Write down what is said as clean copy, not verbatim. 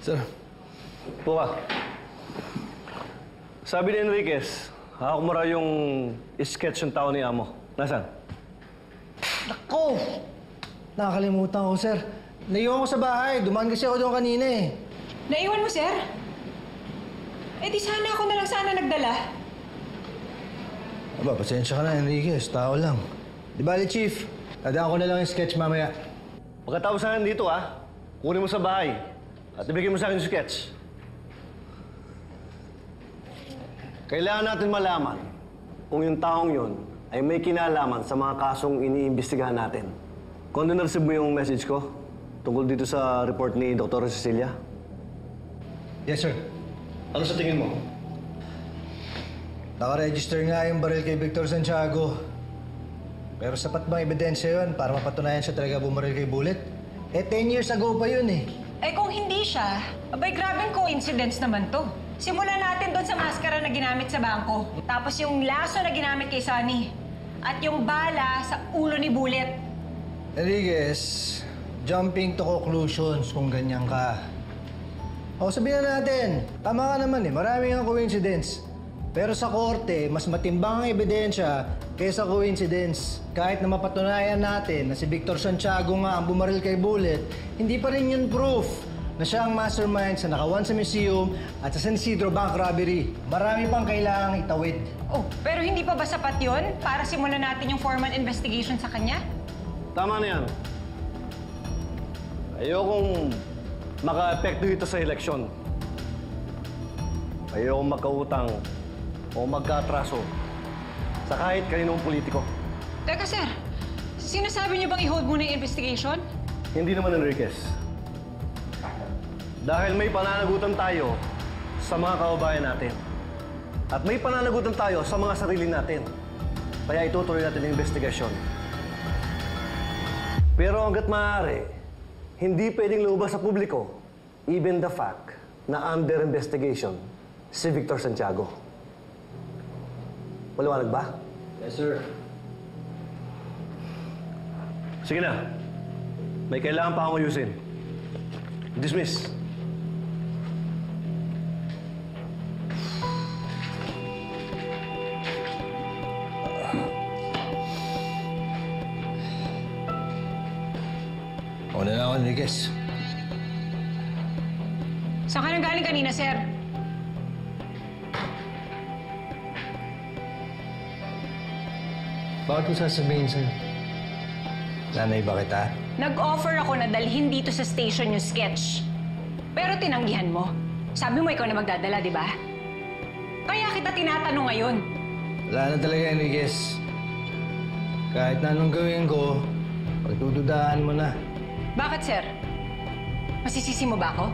Sir. Puka. Sabi ni Enriquez, hawak mo raw yung sketch ng tao ni Amo. Nasaan? Nako! Nakakalimutan ko, sir. Naiwan ko sa bahay. Dumaan kasi ako doon kanina eh. Naiwan mo, sir? Eh di sana ako na lang sana nagdala. Aba, pasensya ka na, Enriquez. Tao lang. Di bali, Chief. Dadaan ko na lang yung sketch mamaya. Pagkatapos na dito, kunin mo sa bahay at ibigay mo sa akin yung sketch. Kailangan natin malaman kung yung taong yun ay may kinalaman sa mga kasong iniimbestigahan natin. Kung ano na-receive mo yung message ko tungkol dito sa report ni Dr. Cecilia? Yes, sir. Ano sa tingin mo? Nakaregister nga yung baril kay Victor Santiago. Pero sapat bang ebidensya yun para mapatunayan siya talaga bumaril kay Bullet? Eh, 10 years ago pa yun eh. Eh kung hindi siya, abay grabing coincidence naman to. Simulan natin doon sa maskara na ginamit sa bangko. Tapos yung laso na ginamit kay Sunny. At yung bala sa ulo ni Bullet. Enriquez, jumping to conclusions kung ganyan ka. O, sabihin na natin, tama ka naman eh, maraming ang coincidence. Pero sa korte, mas matimbang ang ebidensya kaysa coincidence. Kahit na mapatunayan natin na si Victor Santiago nga ang bumaril kay Bullet, hindi pa rin yun proof na siya ang mastermind sa nakawan sa museum at sa San Isidro Bank robbery. Marami pang kailangang itawid. Oh, pero hindi pa ba sapat yun para simulan natin yung formal investigation sa kanya? Tama na yan. Ayokong maka-epekto ito sa eleksyon. Ayokong makautang o magkatraso sa kahit kaninong politiko. Teka, sir. Sinasabi niyo bang i-hold muna yung investigation? Hindi naman, Enriquez. Dahil may pananagutan tayo sa mga kababayan natin. At may pananagutan tayo sa mga sarili natin. Kaya itutuloy natin ang investigasyon. Pero hanggat maaari, hindi pwedeng lumabas sa publiko even the fact na under investigation si Victor Santiago. Maliwanag ba? Yes, sir. Sige na. May kailangan pa akong ayusin. Dismiss. Ako na lang ako, Enriquez. Saan ka nang galing kanina, sir? Bakit ko sasabihin sa'yo? Nanay ba kita? Nag-offer ako na dalhin dito sa station yung sketch. Pero tinanggihan mo. Sabi mo ikaw na magdadala, di ba? Kaya kita tinatanong ngayon. Wala na talaga, Enriquez. Kahit na anong gawin ko, pagdududahan mo na. Bakit, sir? Masisisi mo ba ako?